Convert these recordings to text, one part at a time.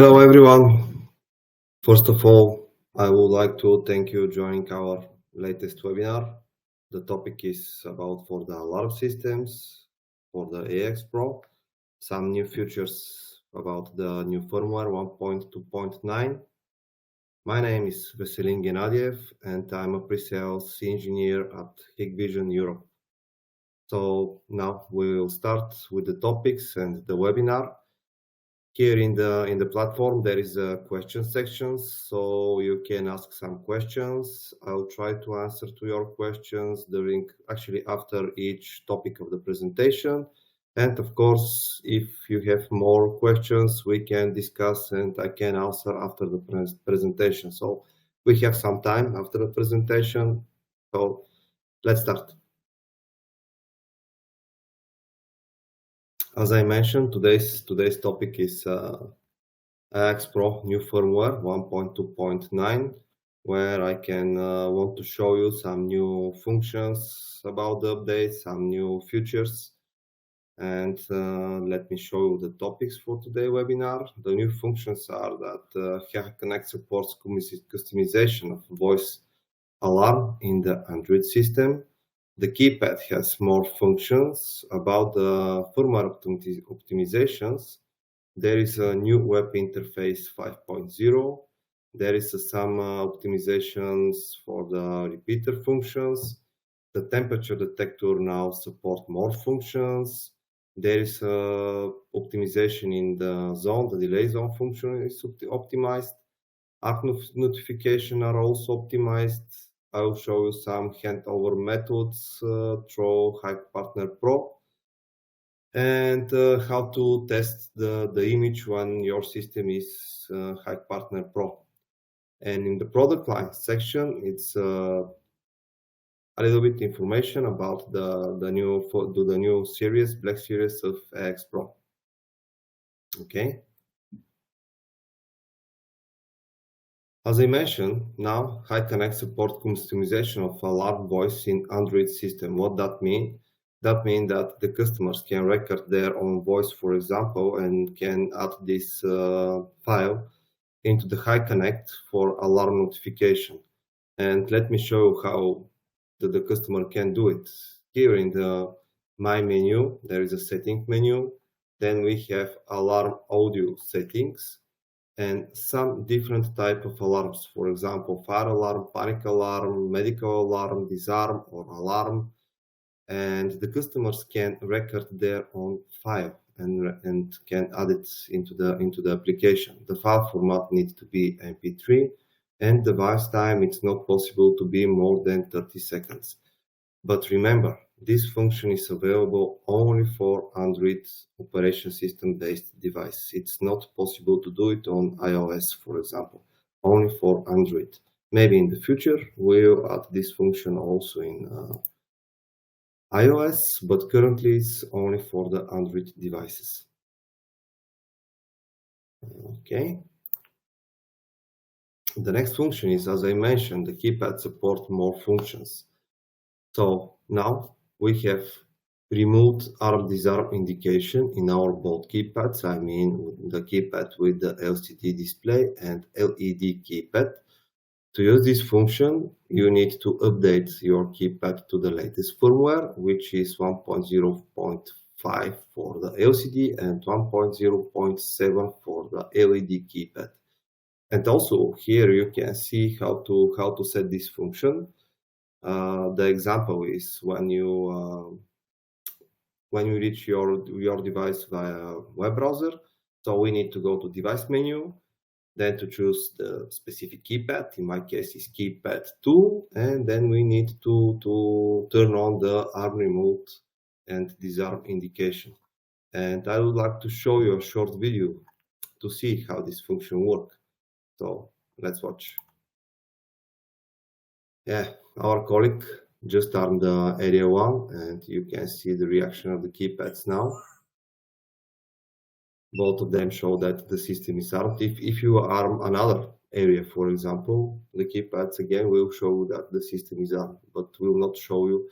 Hello everyone. First of all, I would like to thank you joining our latest webinar. The topic is about for the alarm systems for the AX Pro, some new features about the new firmware 1.2.9. My name is Veselin Genadiev and I'm a pre-sales engineer at HIKVISION Europe. So now we will start with the topics and the webinar. Here in the platform, there is a question section, so you can ask some questions. I'll try to answer to your questions after each topic of the presentation. And of course, if you have more questions, we can discuss and I can answer after the presentation. So we have some time after the presentation. So let's start. As I mentioned, today's topic is AX Pro new firmware 1.2.9, where I can want to show you some new functions about the update, some new features, and let me show you the topics for today's webinar. The new functions are that HIKVISIONEXPLAINS supports customization of voice alarm in the Android system. The keypad has more functions. About the firmware optimizations, there is a new web interface 5.0. There is some optimizations for the repeater functions. The temperature detector now supports more functions. There is optimization in the zone. The delay zone function is optimized. App notification are also optimized. I will show you some handover methods through HIKVISION Pro and how to test the image when your system is HIKVISION Pro. And in the product line section, it's a little bit information about the new series, Black Series of AX Pro. Okay. As I mentioned, now HIKVISION support customization of alarm voice in Android system. What that mean? That means that the customers can record their own voice, for example, and can add this file into the HIKVISION for alarm notification. And let me show you how the customer can do it. Here in the My menu, there is a setting menu. Then we have alarm audio settings and some different type of alarms. For example, fire alarm, panic alarm, medical alarm, disarm or alarm. And the customers can record their own file and can add it into the application. The file format needs to be MP3 and device time it's not possible to be more than 30 seconds. But remember, this function is available only for Android operation system based device. It's not possible to do it on iOS, for example, only for Android. Maybe in the future we'll add this function also in iOS, but currently it's only for the Android devices. Okay. The next function is, as I mentioned, the keypad support more functions. So now we have removed arm disarm indication in our both keypads. I mean the keypad with the LCD display and LED keypad. To use this function, you need to update your keypad to the latest firmware, which is 1.0.5 for the LCD and 1.0.7 for the LED keypad. And also here you can see how to set this function. The example is when you reach your device via web browser. So we need to go to device menu, then to choose the specific keypad. In my case, is keypad 2, and then we need to turn on the arm remote and disarm indication. And I would like to show you a short video to see how this function works. So let's watch. Yeah, our colleague just armed the area 1, and you can see the reaction of the keypads now. Both of them show that the system is armed. If you arm another area, for example, the keypads again will show that the system is armed, but will not show you.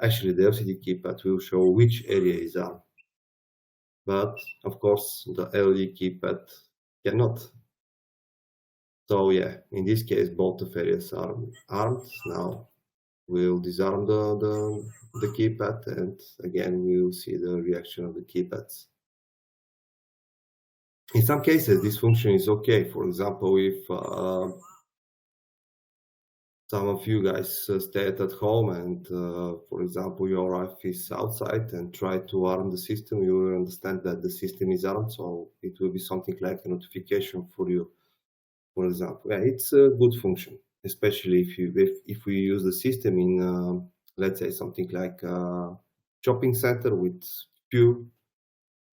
Actually, the LCD keypad will show which area is armed. But of course, the LED keypad cannot. So yeah, in this case, both of areas are armed. Now we'll disarm the keypad, and again we will see the reaction of the keypads. In some cases, this function is okay. For example, if some of you guys stay at home and, for example, your wife is outside and try to arm the system, you will understand that the system is armed, so it will be something like a notification for you. For example, yeah, it's a good function, especially if we use the system in, let's say, something like a shopping center with few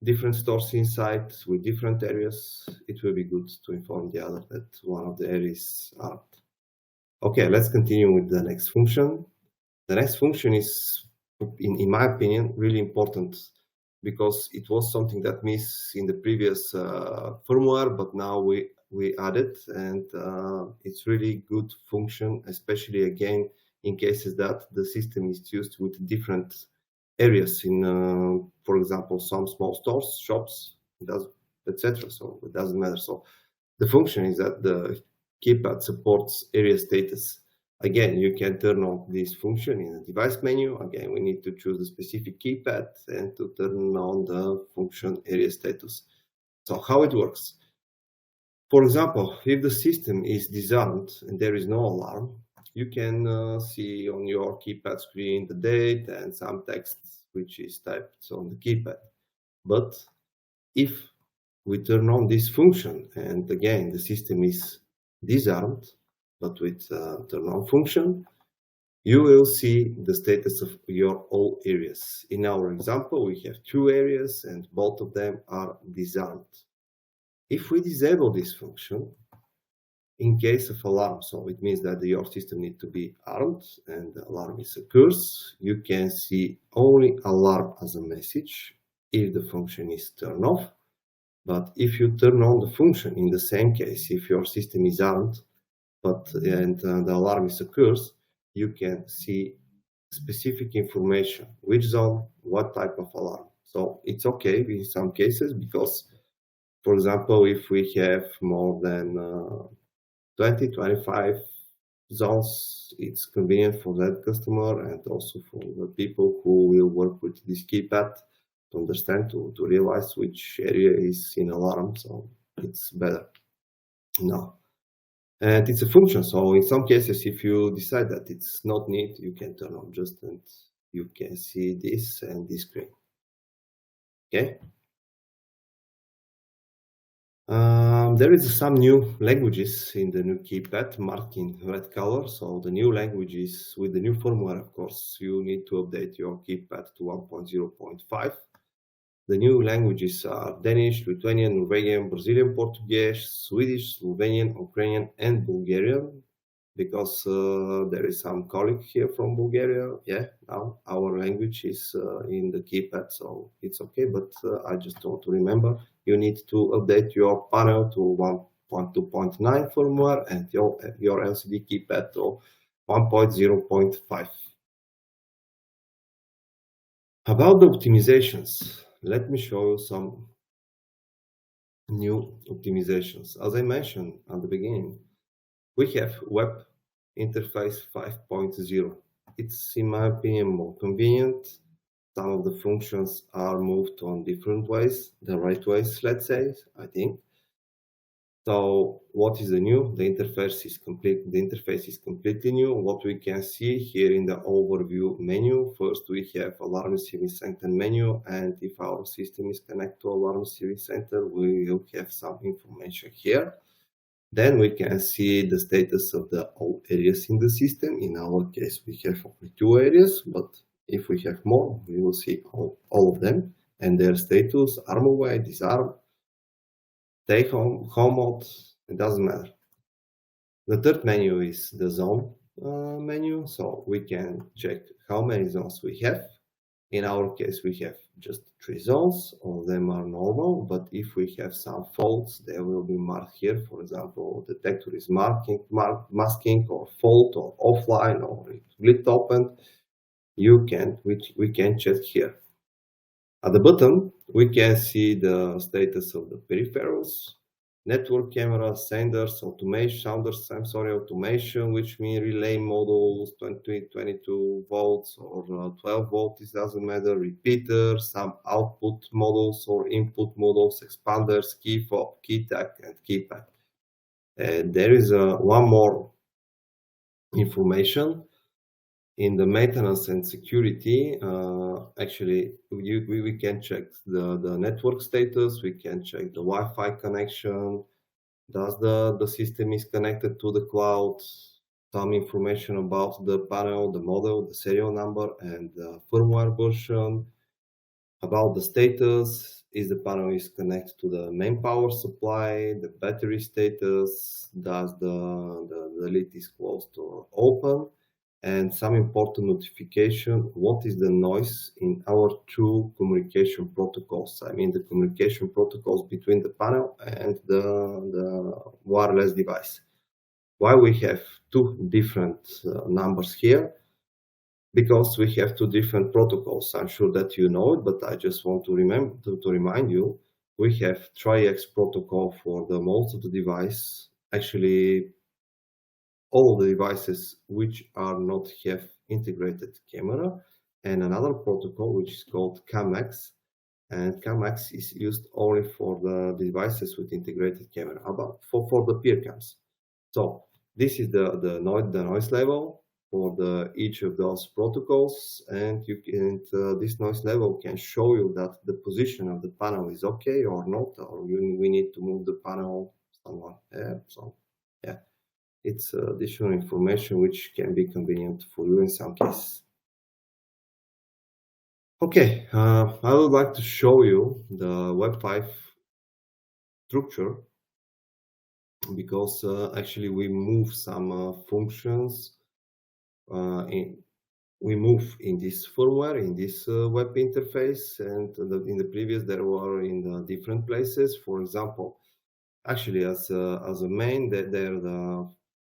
different stores inside with different areas. It will be good to inform the other that one of the areas are armed. Okay, let's continue with the next function. The next function is, in my opinion, really important because it was something that missed in the previous firmware, but now we add it, and it's really good function, especially again in cases that the system is used with different areas in, for example, some small stores, shops, etc. So it doesn't matter. So the function is that the keypad supports area status. Again, you can turn on this function in the device menu. Again, we need to choose the specific keypad and to turn on the function area status. So how it works? For example, if the system is disarmed and there is no alarm, you can see on your keypad screen the date and some text which is typed on the keypad. But if we turn on this function and again the system is disarmed, but with turn on function, you will see the status of your all areas. In our example, we have 2 areas and both of them are disarmed. If we disable this function, in case of alarm, so it means that your system needs to be armed and the alarm is occurs, you can see only alarm as a message if the function is turned off. But if you turn on the function, in the same case, if your system is armed, and the alarm is occurs, you can see specific information, which zone, what type of alarm. So it's okay in some cases because, for example, if we have more than 20, 25 zones, it's convenient for that customer and also for the people who will work with this keypad to understand, to realize which area is in alarm, so it's better now. And it's a function, so in some cases, if you decide that it's not neat, you can turn on just and you can see this and this screen. Okay. There is some new languages in the new keypad marked in red color. So the new languages with the new firmware, of course, you need to update your keypad to 1.0.5. The new languages are Danish, Lithuanian, Norwegian, Brazilian, Portuguese, Swedish, Slovenian, Ukrainian, and Bulgarian, because there is some colleague here from Bulgaria. Yeah, now our language is in the keypad, so it's okay, but I just want to remember, you need to update your panel to 1.2.9 firmware and your LCD keypad to 1.0.5. About the optimizations, let me show you some new optimizations. As I mentioned at the beginning, we have web interface 5.0. It's, in my opinion, more convenient. Some of the functions are moved on different ways, the right ways, let's say, I think. So what is the new? The interface is complete. The interface is completely new. What we can see here in the overview menu, first we have alarm receiving center menu, and if our system is connected to alarm receiving center, we will have some information here. Then we can see the status of the all areas in the system. In our case, we have only 2 areas, but if we have more, we will see all of them and their status, arm away, disarm, stay home, home mode, it doesn't matter. The third menu is the zone menu, so we can check how many zones we have. In our case, we have just 3 zones, all of them are normal, but if we have some faults, they will be marked here. For example, detector is masking or fault or offline or it lit open. We can check here. At the bottom, we can see the status of the peripherals. network camera, senders, automation, which means relay models, 22 volts or 12 volts, it doesn't matter, repeaters, some output models or input models, expanders, key fob, key tag, and keypad. There is one more information. In the maintenance and security, actually, we can check the network status, we can check the Wi-Fi connection, does the system is connected to the cloud, some information about the panel, the model, the serial number, and the firmware version, about the status, is the panel is connected to the main power supply, the battery status, does the lid is closed or open, and some important notification, what is the noise in our two communication protocols. I mean the communication protocols between the panel and the wireless device. Why we have two different numbers here? Because we have two different protocols. I'm sure that you know it, but I just want to remind you, we have Tri-X protocol for the most of the device. Actually, all of the devices which are not have integrated camera, and another protocol which is called CAMX, and CAMX is used only for the devices with integrated camera, for the peer cams. So this is the noise level for each of those protocols, and this noise level can show you that the position of the panel is okay or not, or we need to move the panel somewhere. So yeah. It's additional information which can be convenient for you in some cases. Okay, I would like to show you the Web5 structure, because actually we move some functions. We move in this firmware, in this web interface, and in the previous they were in different places. For example, actually as a main, there are the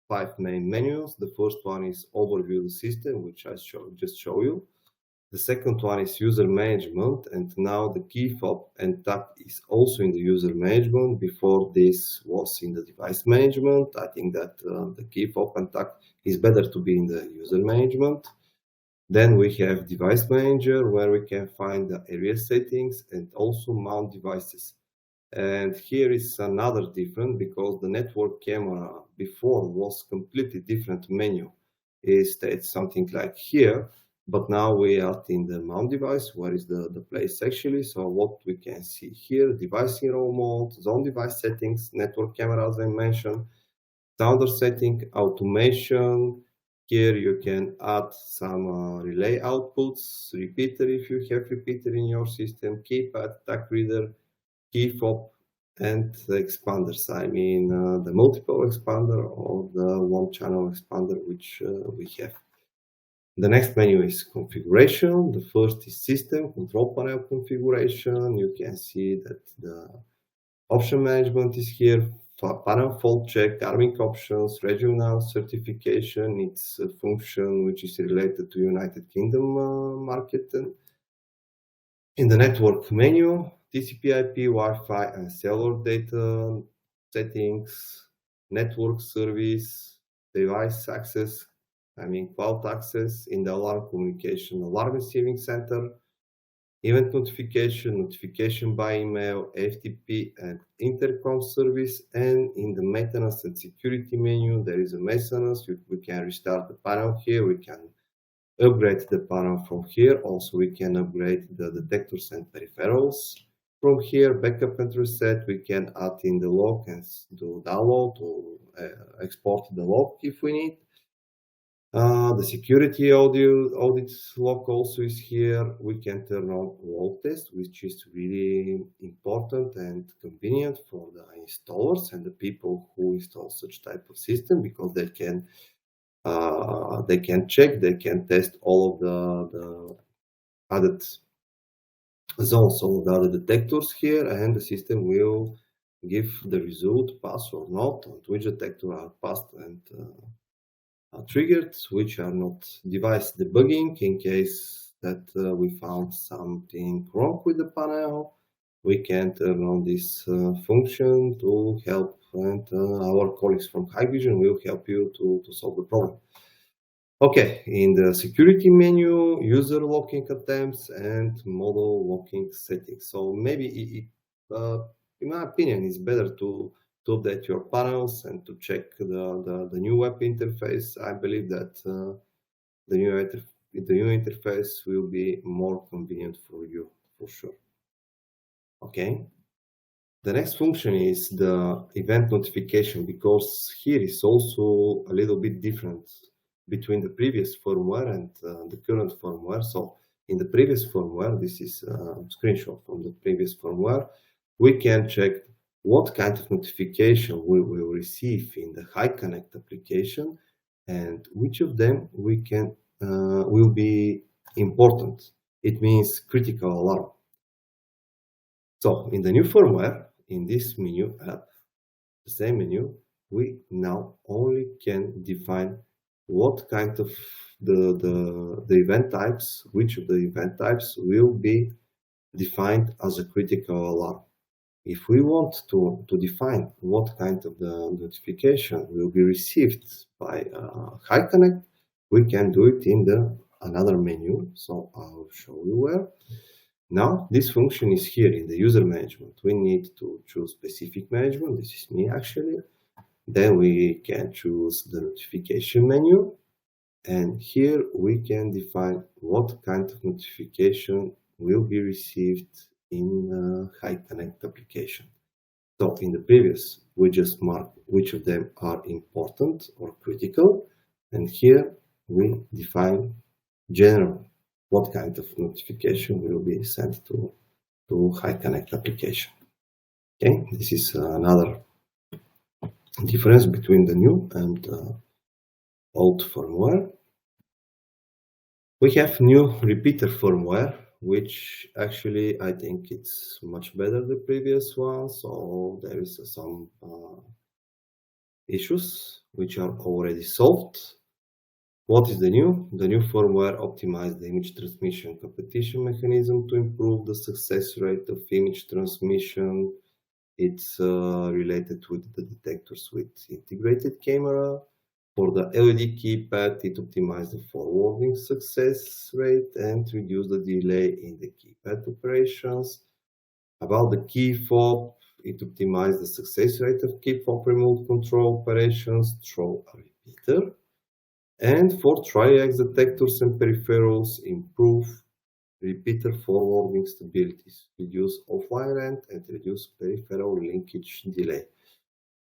5 main menus. The first one is overview the system, which I just show you. The second one is user management, and now the key fob and tag is also in the user management. Before this was in the device management. I think that the key fob and tag is better to be in the user management. Then we have device manager, where we can find the area settings and also mount devices. And here is another difference, because the network camera before was completely different menu. It states something like here, but now we are in the mount device, where is the place actually. So what we can see here, device hero mode, zone device settings, network camera as I mentioned, standard setting, automation. Here you can add some relay outputs, repeater if you have repeater in your system, keypad, tag reader, key fob, and the expanders. I mean the multiple expander or the one channel expander which we have. The next menu is configuration. The first is system control panel configuration. You can see that the option management is here. Panel fault check, arming options, regional certification. It's a function which is related to United Kingdom market. In the network menu, TCP/IP, Wi-Fi, and cellular data settings, network service, device access, I mean cloud access. In the alarm communication, alarm receiving center, event notification, notification by email, FTP, and intercom service. And in the maintenance and security menu, there is a maintenance. We can restart the panel here. We can upgrade the panel from here. Also, we can upgrade the detectors and peripherals from here. Backup and reset. We can add in the log and do download or export the log if we need. The security audit log also is here. We can turn on load test, which is really important and convenient for the installers and the people who install such type of system, because they can check, they can test all of the added zones, all of the other detectors here, and the system will give the result, pass or not, and which detector are passed and triggered, which are not. Device debugging, in case that we found something wrong with the panel. we can turn on this function to help, and our colleagues from Hikvision will help you to solve the problem. Okay, in the security menu, user locking attempts and model locking settings. So maybe, in my opinion, it's better to update your panels and to check the new web interface. I believe that the new interface will be more convenient for you, for sure. Okay. The next function is the event notification, because here is also a little bit different between the previous firmware and the current firmware. So in the previous firmware, this is a screenshot from the previous firmware, we can check what kind of notification we will receive in the HIKVISIONEXPLAINS application and which of them we can will be important. It means critical alarm. So in the new firmware, in this menu app, the same menu, we now only can define what kind of the event types, which of the event types will be defined as a critical alarm. If we want to define what kind of the notification will be received by HIKVISIONEXPLAINS, we can do it in the another menu. So I'll show you where. Now this function is here in the user management. We need to choose specific management. This is me actually. Then we can choose the notification menu. And here we can define what kind of notification will be received in HIKVISIONEXPLAINS application. So in the previous, we just mark which of them are important or critical. And here we define general, what kind of notification will be sent to HIKVISIONEXPLAINS application. Okay, this is another difference between the new and old firmware. We have new repeater firmware, which actually I think it's much better than the previous one. So there is some issues which are already solved. What is the new? The new firmware optimized the image transmission competition mechanism to improve the success rate of image transmission. It's related with the detectors with integrated camera. For the LED keypad, it optimized the forwarding success rate and reduced the delay in the keypad operations. About the key fob, it optimized the success rate of key fob remote control operations through a repeater. And for triax detectors and peripherals, improve repeater forwarding stabilities, reduce offline rent, and reduce peripheral linkage delay.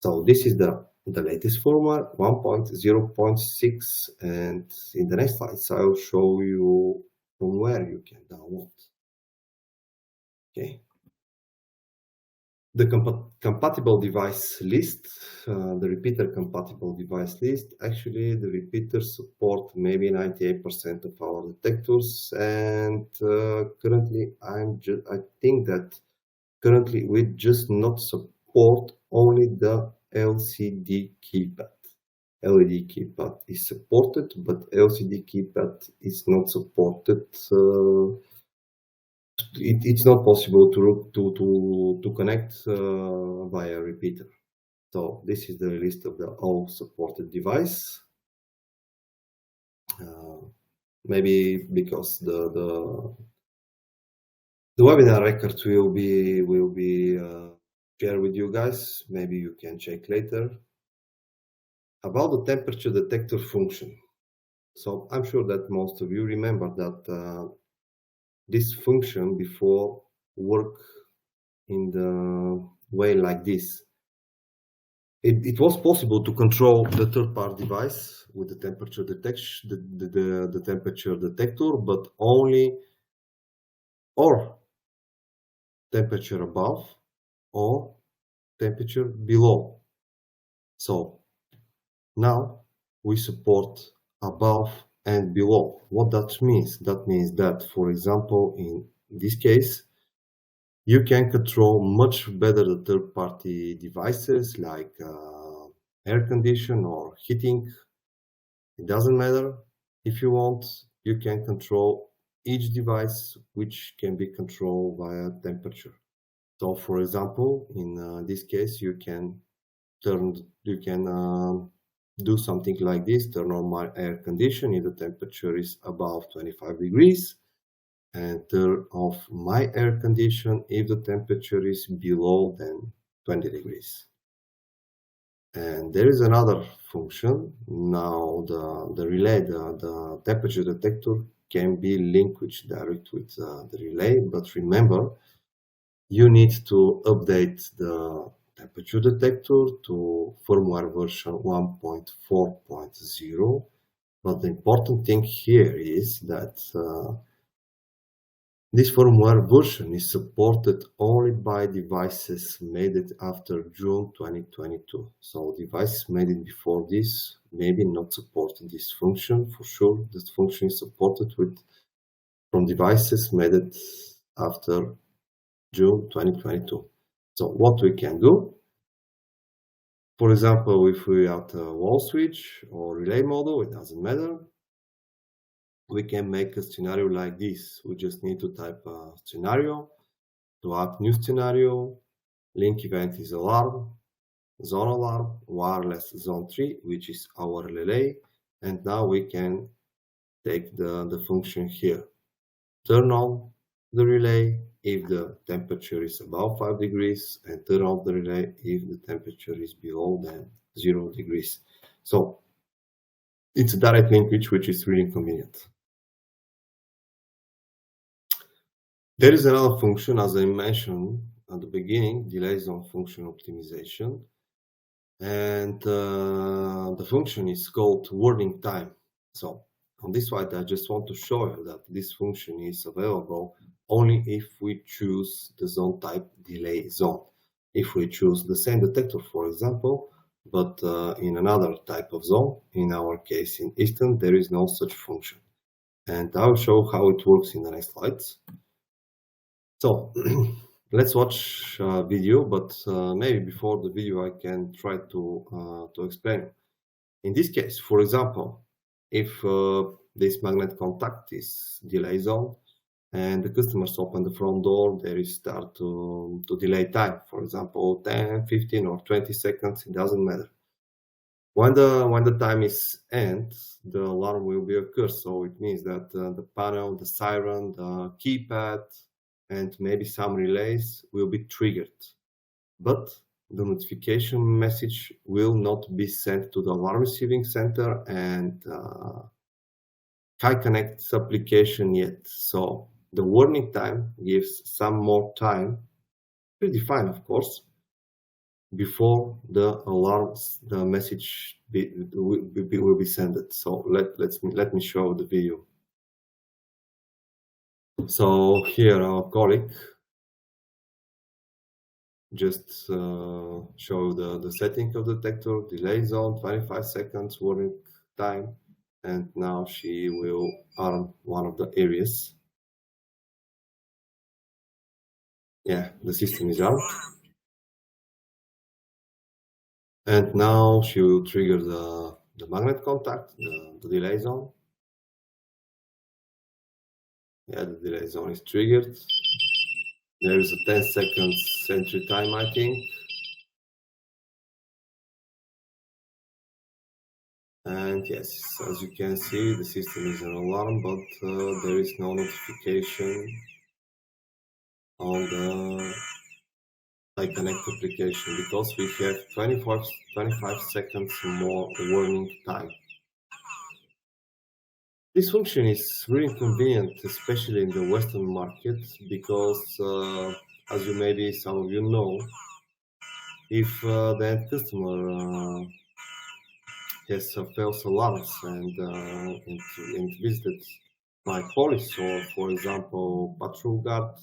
So this is the latest firmware 1.0.6, and in the next slides I'll show you from where you can download. Okay. The compatible device list, the repeater compatible device list, actually the repeaters support maybe 98% of our detectors, and currently I think that currently we just not support only the LCD keypad. LED keypad is supported, but LCD keypad is not supported. It's not possible to connect via repeater. So this is the list of the all supported device. Maybe because the webinar record will be shared with you guys. Maybe you can check later. About the temperature detector function. So I'm sure that most of you remember that this function before work in the way like this. It was possible to control the third-party device with the temperature detection, the temperature detector, but only or temperature above or temperature below. So now we support above and below. What that means? That means that, for example, in this case, you can control much better the third-party devices like air condition or heating. It doesn't matter. If you want, you can control each device which can be controlled via temperature. So for example, in this case, you can do something like this: turn on my air condition if the temperature is above 25 degrees, and turn off my air condition if the temperature is below than 20 degrees. And there is another function. Now the relay, the temperature detector can be linked direct with the relay, but remember, you need to update the temperature detector to firmware version 1.4.0. But the important thing here is that this firmware version is supported only by devices made it after June 2022. So devices made it before this maybe not supporting this function. For sure, this function is supported from devices made it after June 2022. So what we can do, for example, if we are at a wall switch or relay model, it doesn't matter. We can make a scenario like this. We just need to type a scenario, to add new scenario, link event is alarm, zone alarm, wireless zone 3, which is our relay. And now we can take the function here. Turn on the relay if the temperature is above 5 degrees, and turn off the relay if the temperature is below than 0 degrees. So it's a direct linkage, which is really convenient. There is another function, as I mentioned at the beginning, delay zone function optimization. And the function is called warning time. So on this slide, I just want to show you that this function is available only if we choose the zone type delay zone. If we choose the same detector, for example, but in another type of zone, in our case in Eastern, there is no such function. And I'll show how it works in the next slides. So let's watch a video, but maybe before the video I can try to explain. In this case, for example, if this magnet contact is delay zone and the customers open the front door, there is start to delay time, for example, 10, 15 or 20 seconds, it doesn't matter. When the time is end, the alarm will be occur. So it means that the panel, the siren, the keypad, and maybe some relays will be triggered, but the notification message will not be sent to the alarm receiving center and HIKVISIONEXPLAINS application yet. So the warning time gives some more time, predefined of course, before the alarms, the message will be sent. So let me show the video. So here our colleague just show the setting of the detector, delay zone, 25 seconds warning time, and now she will arm one of the areas. Yeah, the system is armed. And now she will trigger the magnet contact, the delay zone. Yeah, the delay zone is triggered. There is a 10 seconds entry time, I think. And yes, as you can see, the system is an alarm, but there is no notification on the HIKVISIONEXPLAINS application because we have 25 seconds more warning time. This function is really convenient, especially in the Western market, because as you maybe some of you know, if the end customer has false alarms and visited by police or, for example, patrol guard,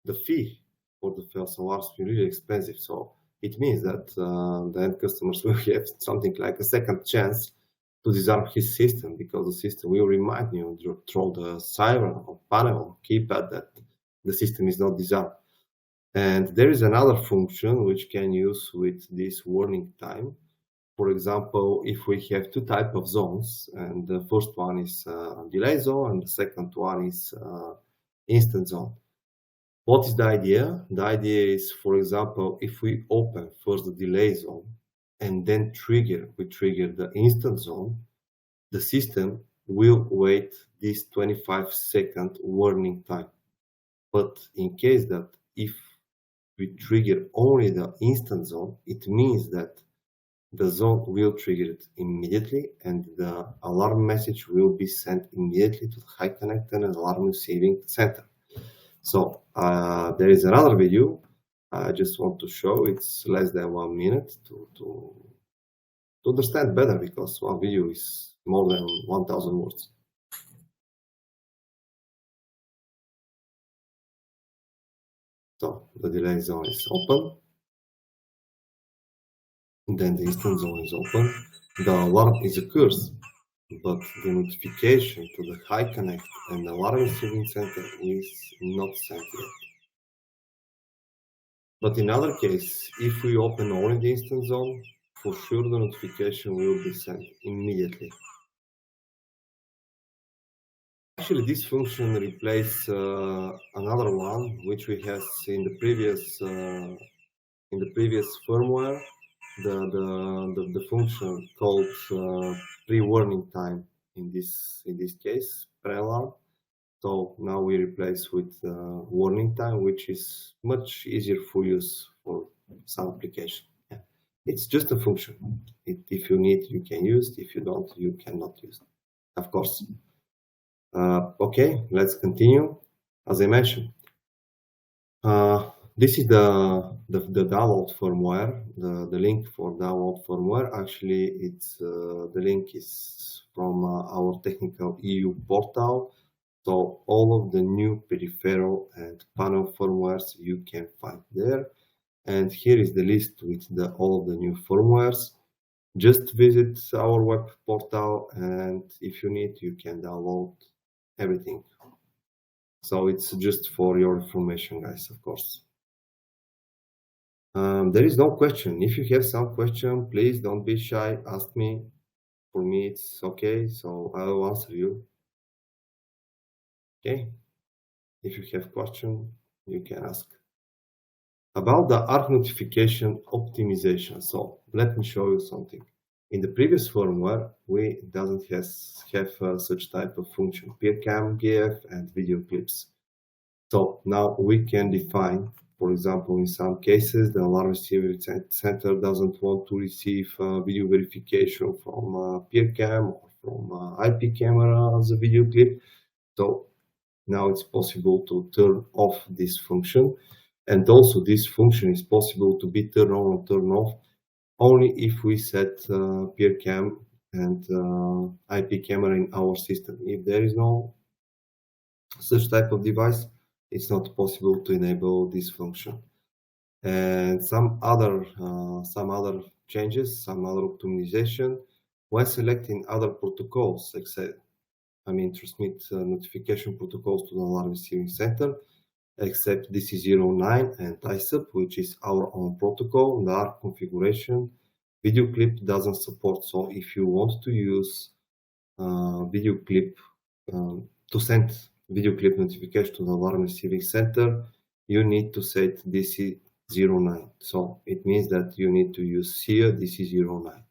the fee for the false alarms will be really expensive. So it means that the end customers will have something like a second chance to disarm his system, because the system will remind you through the siren or panel keypad that the system is not disarmed. And there is another function which can use with this warning time. For example, if we have two types of zones, and the first one is delay zone and the second one is instant zone. What is the idea? The idea is, for example, if we open first the delay zone and then we trigger the instant zone, the system will wait this 25-second warning time. But in case that if we trigger only the instant zone, it means that the zone will trigger it immediately and the alarm message will be sent immediately to the HIKVISION and alarm receiving center. So there is another video I just want to show. It's less than 1 minute to understand better, because one video is more than 1,000 words. So the delay zone is open. Then the instant zone is open. The alarm is occurs, but the notification to the HIKVISION and alarm receiving center is not sent yet. But in other case, if we open only the instant zone, for sure the notification will be sent immediately. Actually, this function replaces another one which we had in the previous firmware, the function called pre-warning time in this case, pre-alarm. So now we replace with warning time, which is much easier for use for some application. Yeah. It's just a function. If you need, you can use it. If you don't, you cannot use it, of course. Okay, let's continue. As I mentioned, this is the download firmware, the link for download firmware. Actually, it's the link is from our technical EU portal. So all of the new peripheral and panel firmwares you can find there. And here is the list with all of the new firmwares. Just visit our web portal, and if you need, you can download everything. So it's just for your information, guys, of course. There is no question. If you have some question, please don't be shy. Ask me. For me, it's okay. So I will answer you. Okay. If you have question, you can ask. About the ARC notification optimization. So let me show you something. In the previous firmware, we doesn't have such type of function, PeerCam, GF, and video clips. So now we can define, for example, in some cases, the alarm receiving center doesn't want to receive video verification from PeerCam or from IP camera as a video clip. So now it's possible to turn off this function. And also this function is possible to be turned on or turned off only if we set PeerCam and IP camera in our system. If there is no such type of device, it's not possible to enable this function. And some other changes, some other optimization, when selecting other protocols, transmit notification protocols to the alarm receiving center, except DC09 and ISUP, which is our own protocol. The ARC configuration, video clip doesn't support. So if you want to use video clip to send video clip notification to the alarm receiving center, you need to set DC09. So it means that you need to use here DC09.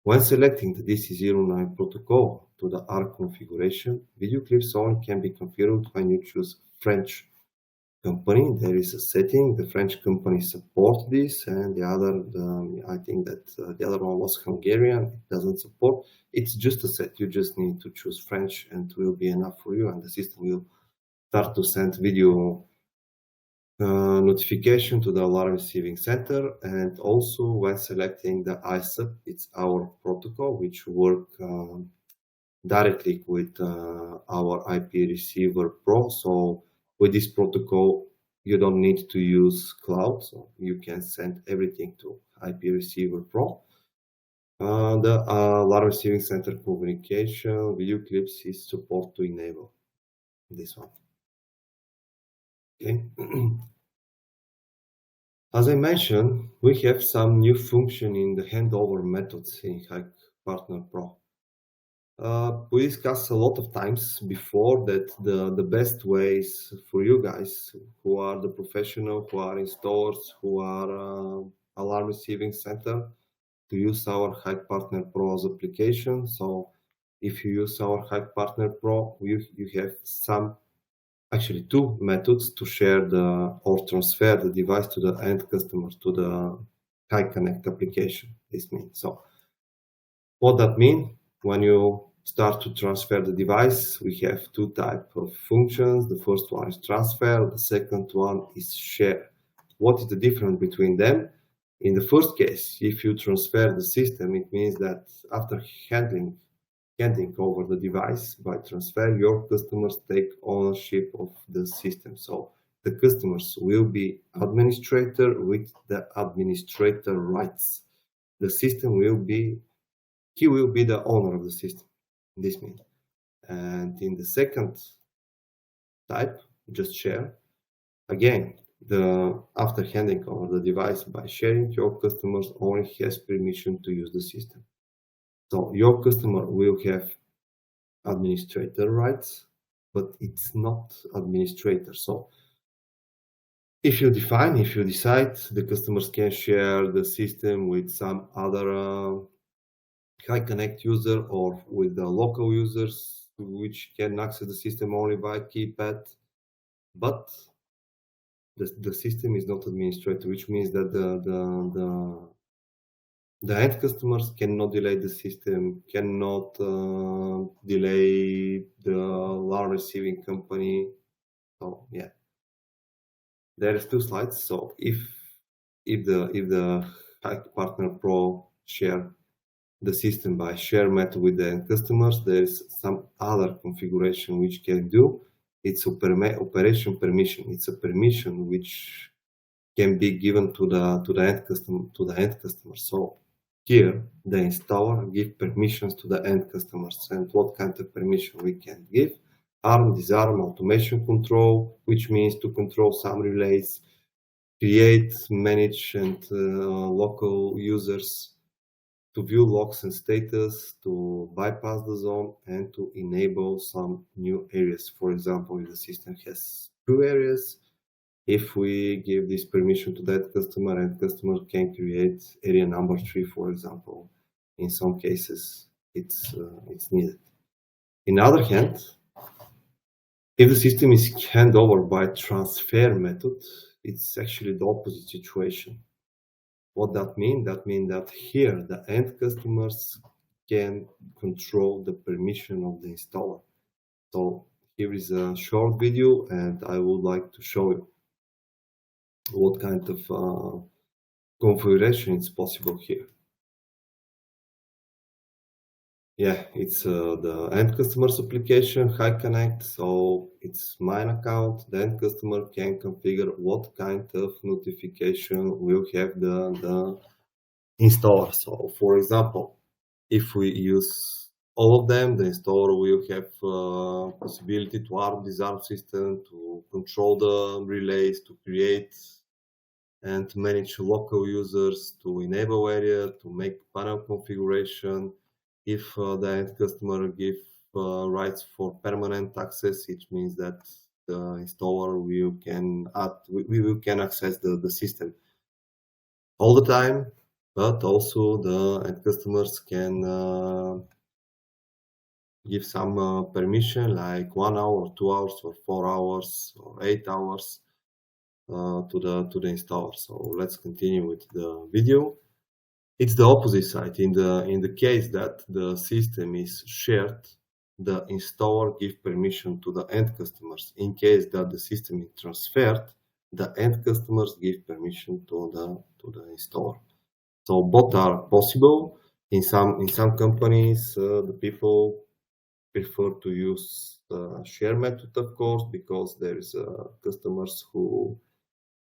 When selecting the DC09 protocol to the ARC configuration, video clips only can be configured when you choose French company. There is a setting, the French company support this, and the other, I think that the other one was Hungarian, it doesn't support. It's just a set, you just need to choose French and it will be enough for you, and the system will start to send video notification to the alarm receiving center. And also when selecting the ISUP, it's our protocol which work directly with our IP receiver Pro. So with this protocol, you don't need to use cloud, so you can send everything to IP receiver Pro. The alarm receiving center communication video clips is support to enable this one. Okay. As I mentioned, we have some new function in the handover methods in HIKVISION Pro. We discussed a lot of times before that the best ways for you guys who are the professional, who are in stores, who are alarm receiving center, to use our Hike Partner Pro as application. So if you use our Hike Partner Pro, you have actually two methods to share or transfer the device to the end customer, to the Hike Connect application. This means, so what that means, when you start to transfer the device, we have two types of functions. The first one is transfer, the second one is share. What is the difference between them? In the first case, if you transfer the system, it means that after handing over the device by transfer, your customers take ownership of the system. So the customers will be administrator with the administrator rights. The system will be he will be the owner of the system. This means. And in the second type, just share, again, after handing over the device by sharing, your customers only has permission to use the system. So your customer will have administrator rights, but it's not administrator. So if you decide, the customers can share the system with some other Hike Connect user or with the local users which can access the system only by keypad, but the system is not administrator, which means that the end customers cannot delay the system, cannot delay the alarm receiving company. So yeah, there is two slides. So if the Hike Partner Pro share the system by share method with the end customers, there is some other configuration which can do. It's operation permission. It's a permission which can be given to the end customer. So here the installer give permissions to the end customers. And what kind of permission we can give? Arm, disarm, automation control, which means to control some relays, create, manage, and local users, to view logs and status, to bypass the zone, and to enable some new areas. For example, if the system has 2 areas, if we give this permission to that customer, and customer can create area number 3, for example. In some cases, it's needed. In other hand, if the system is handed over by transfer method, it's actually the opposite situation. What that means? That means that here the end customers can control the permission of the installer. So here is a short video, and I would like to show you what kind of configuration is possible here. Yeah, it's the end customer's application, Hike Connect. So it's mine account. The end customer can configure what kind of notification will have the installer. So for example, if we use all of them, the installer will have possibility to arm, disarm system, to control the relays, to create and manage local users, to enable area, to make panel configuration. If the end customer give rights for permanent access, it means that the installer can access the system all the time, but also the end customers can give some permission, like 1 hour, 2 hours, or 4 hours, or 8 hours to the installer. So let's continue with the video. It's the opposite side. In the case that the system is shared, the installer gives permission to the end customers. In case that the system is transferred, the end customers give permission to the installer. So both are possible. In some companies, the people prefer to use share method, of course, because there is customers who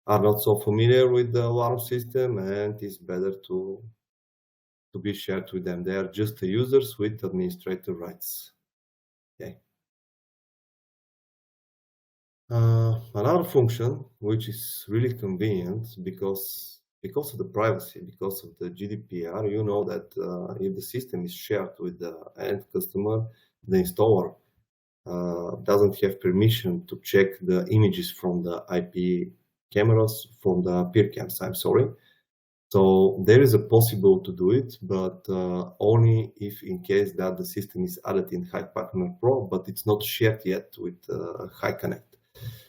are not so familiar with the alarm system, and it's better to be shared with them. They are just the users with administrator rights. Okay. Another function which is really convenient, because because of the privacy, because of the GDPR, you know that if the system is shared with the end customer, the installer doesn't have permission to check the images from the IP cameras, from the peer cams, I'm sorry. So there is a possible to do it, but only if in case that the system is added in HIKVISION Pro, but it's not shared yet with HiConnect.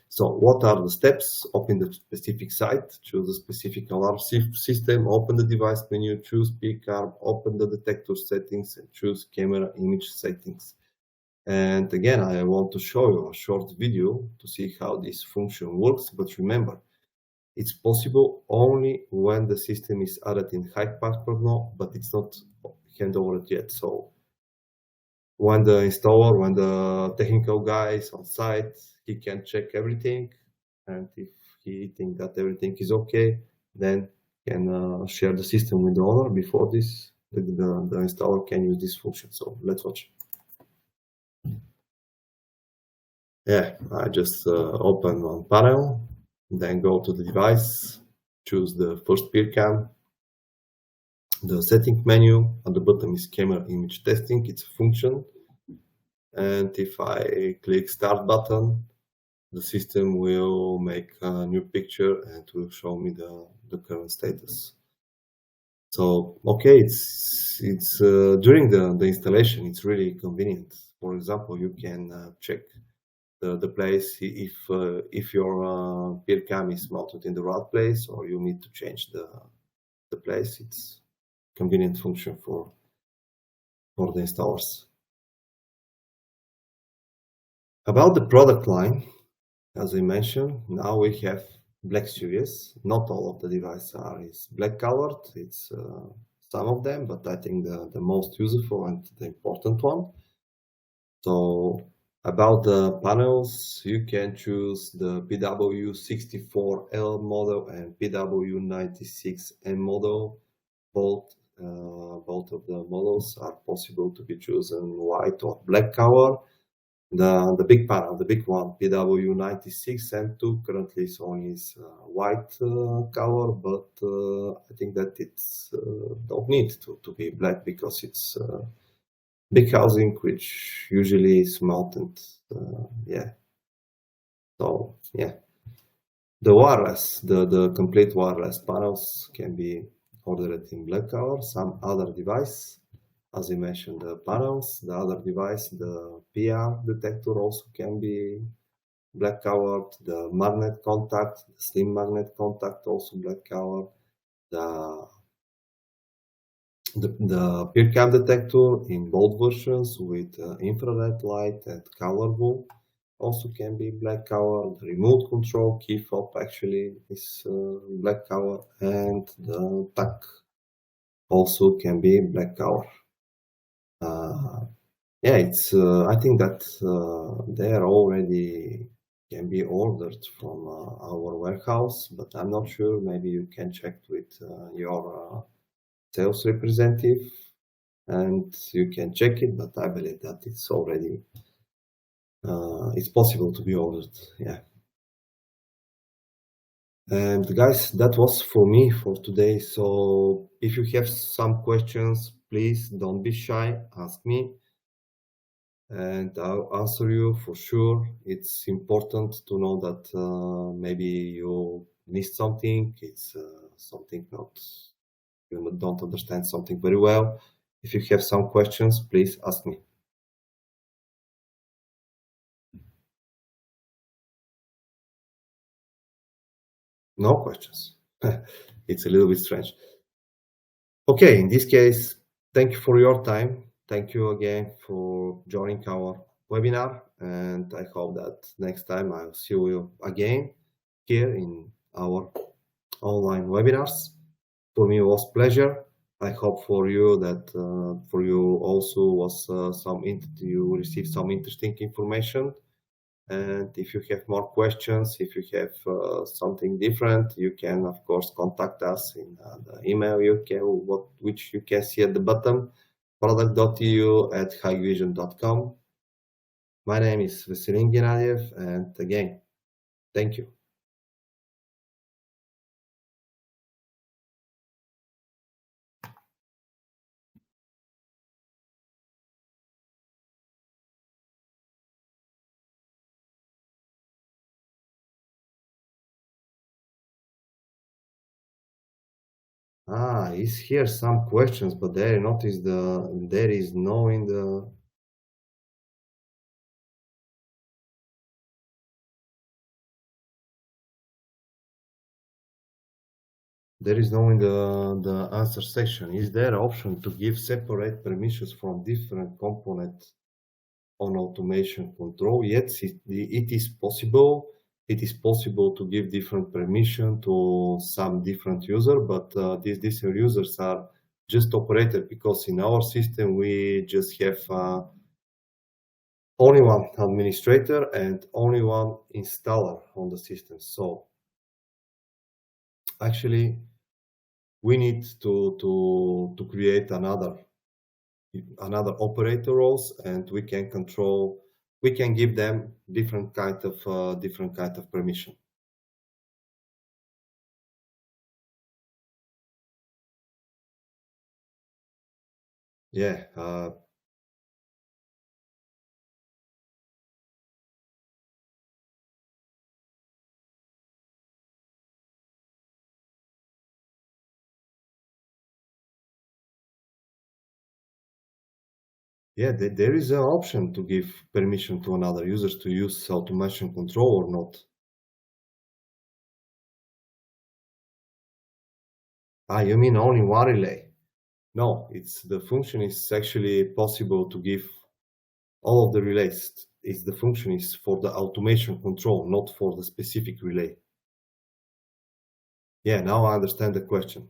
So what are the steps? Open the specific site, choose a specific alarm system, open the device menu, choose PCARB, open the detector settings, and choose camera image settings. And again, I want to show you a short video to see how this function works, but remember, it's possible only when the system is added in HIKVISION, but it's not handover yet. So when the installer, when the technical guy is on site, he can check everything, and if he thinks that everything is okay, then can share the system with the owner. Before this, the installer can use this function. So let's watch. Yeah, I just open one panel, then go to the device, choose the first peer cam, the setting menu. At the bottom is camera image testing. It's a function. And if I click start button, the system will make a new picture and will show me the current status. So, okay, it's during the installation, it's really convenient. For example, you can check the place if your peer cam is mounted in the right place, or you need to change the place. It's convenient function for the installers. About the product line, as I mentioned, now we have Black Series. Not all of the devices is black colored. It's some of them, but I think the most useful and the important one. So about the panels, you can choose the PW64L model and PW96M model. Both of the models are possible to be chosen white or black color. The big panel, the big one, PW96M2, currently is only white color, but I think that it's don't need to be black because it's big housing, which usually is mounted. Yeah. So yeah, the wireless, the complete wireless panels can be ordered in black color. Some other device, as I mentioned, the panels, the other device, the PR detector also can be black colored. The magnet contact, the slim magnet contact, also black colored. The peer cam detector in both versions with infrared light and colorful also can be black color. The remote control key fob actually is black color, and the TAC also can be black color. Yeah, it's I think that they are already can be ordered from our warehouse, but I'm not sure. Maybe you can check with your sales representative and you can check it, but I believe that it's already it's possible to be ordered. Yeah. And guys, that was for me for today. So if you have some questions, please don't be shy, ask me and I'll answer you for sure. It's important to know that maybe you missed something, it's something not, you don't understand something very well. If you have some questions, please ask me. No questions. It's a little bit strange. Okay, in this case, thank you for your time. Thank you again for joining our webinar, and I hope that next time I'll see you again here in our online webinars. For me, it was a pleasure. I hope for you that for you also was you received some interesting information. And if you have more questions, if you have something different, you can of course contact us in the email which you can see at the bottom, product.eu@hikvision.com. My name is Veselin Gennadiev, and again, thank you. Is here some questions, but there notice there is no in the the answer section. Is there option to give separate permissions from different components on automation control? Yes, it is possible. It is possible to give different permission to some different user, but these different users are just operator, because in our system we just have only one administrator and only one installer on the system. So actually we need to create another operator roles, and we can give them different kind of permission. Yeah, yeah, there is an option to give permission to another users to use automation control or not. You mean only one relay? No, the function is actually possible to give all of the relays. The function is for the automation control, not for the specific relay. Yeah, now I understand the question.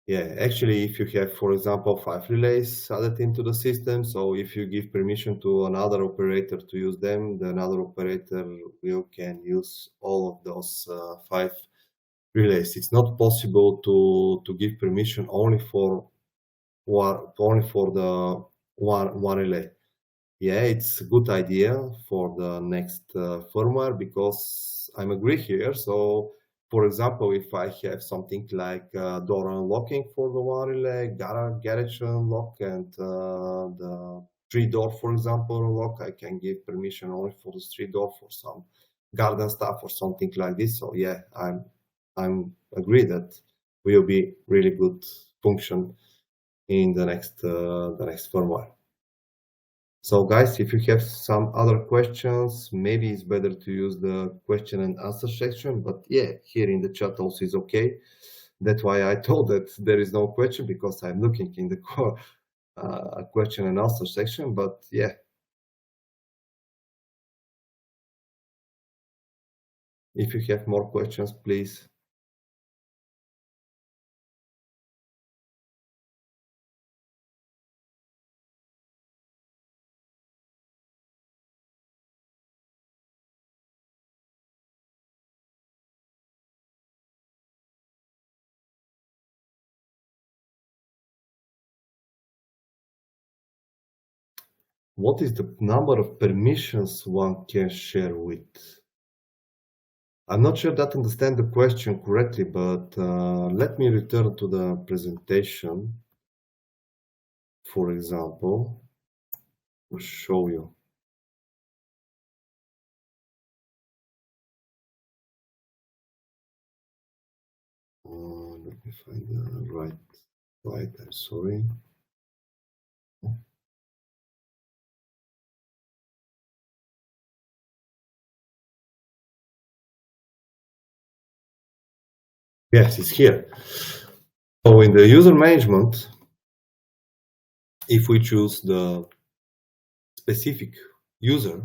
Yeah, actually, if you have, for example, 5 relays added into the system, so if you give permission to another operator to use them, then another operator can use all of those 5 relays. It's not possible to give permission only for the one relay. Yeah, it's a good idea for the next firmware, because I'm agree here. So, for example, if I have something like door unlocking for the one relay, garage unlock, and the street door, for example, unlock, I can give permission only for the street door for some garden stuff or something like this. So yeah, I'm agree that will be really good function in the next firmware. So guys, if you have some other questions, maybe it's better to use the question and answer section, but yeah, here in the chat also is okay. That's why I told that there is no question, because I'm looking in the question and answer section, but yeah. If you have more questions, please. What is the number of permissions one can share with? I'm not sure that I understand the question correctly, but let me return to the presentation, for example, to show you. Let me find the right slide. I'm sorry. Yes, it's here. So in the user management, if we choose the specific user,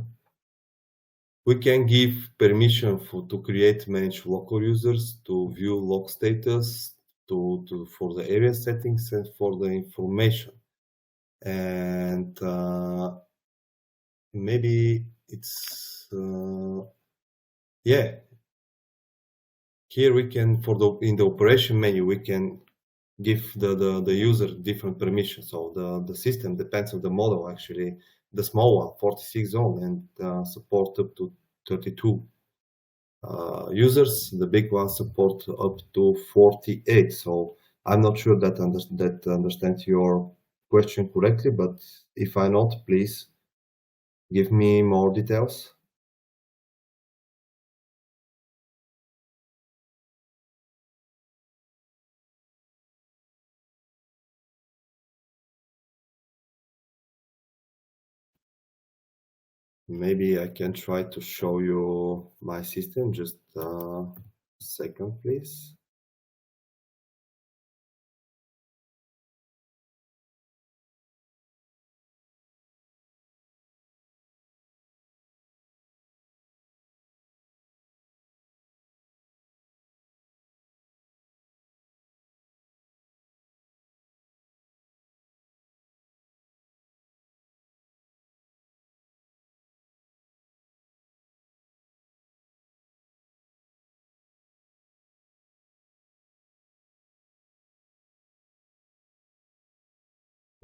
we can give permission to create, manage local users, to view log status, for the area settings, and for the information. And maybe it's yeah. Here we can, in the operation menu, we can give the user different permissions. So the system depends on the model, actually. The small one, 46 zone, and support up to 32 users. The big one support up to 48. So I'm not sure that understands your question correctly, but if I not, please give me more details. Maybe I can try to show you my system. Just a second, please.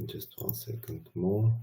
Just 1 second more.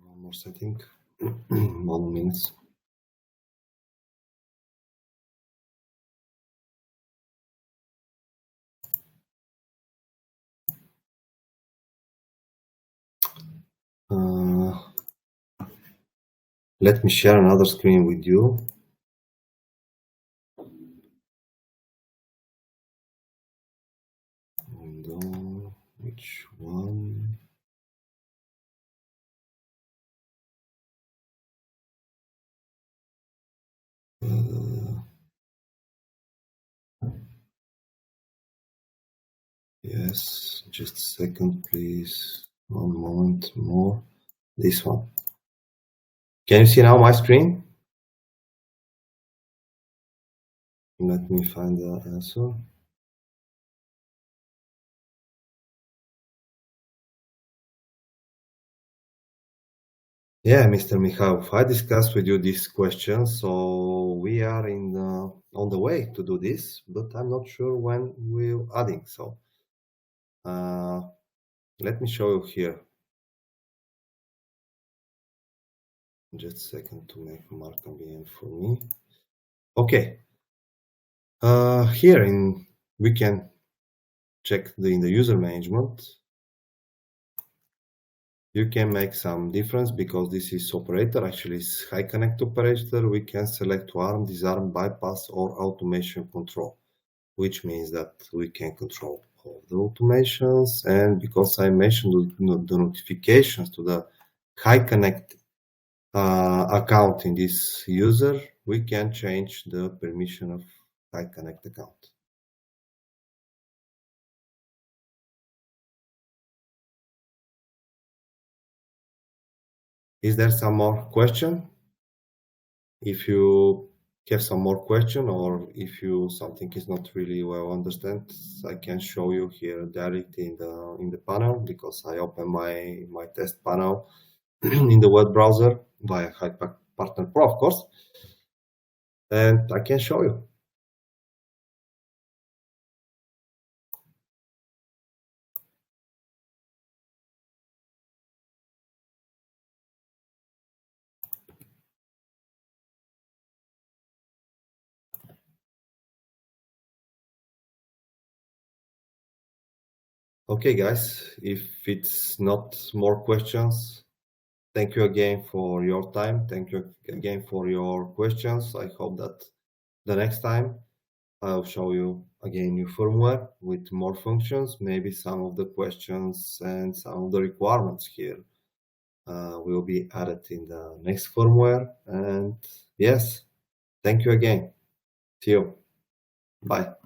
One more setting. 1 minute. Let me share another screen with you. Window, which one? Yes, just a second, please. 1 moment more. This one. Can you see now my screen? Let me find the answer. Yeah, Mr. Mikhailov, I discussed with you this question, so we are on the way to do this, but I'm not sure when we're adding. So let me show you here. Just a second to make more convenient for me. Okay. Here we can check in the user management. You can make some difference because this is operator, actually it's high connect operator. We can select arm, disarm, bypass, or automation control, which means that we can control all the automations. And because I mentioned the notifications to the high connect account in this user, we can change the permission of high connect account. Is there some more question? If you have some more question, or if something is not really well understand, I can show you here directly in the panel, because I open my test panel in the web browser via Partner Pro, of course, and I can show you. Okay, guys, if it's not more questions, thank you again for your time. Thank you again for your questions. I hope that the next time I'll show you again new firmware with more functions. Maybe some of the questions and some of the requirements here will be added in the next firmware. And yes, thank you again. See you. Bye.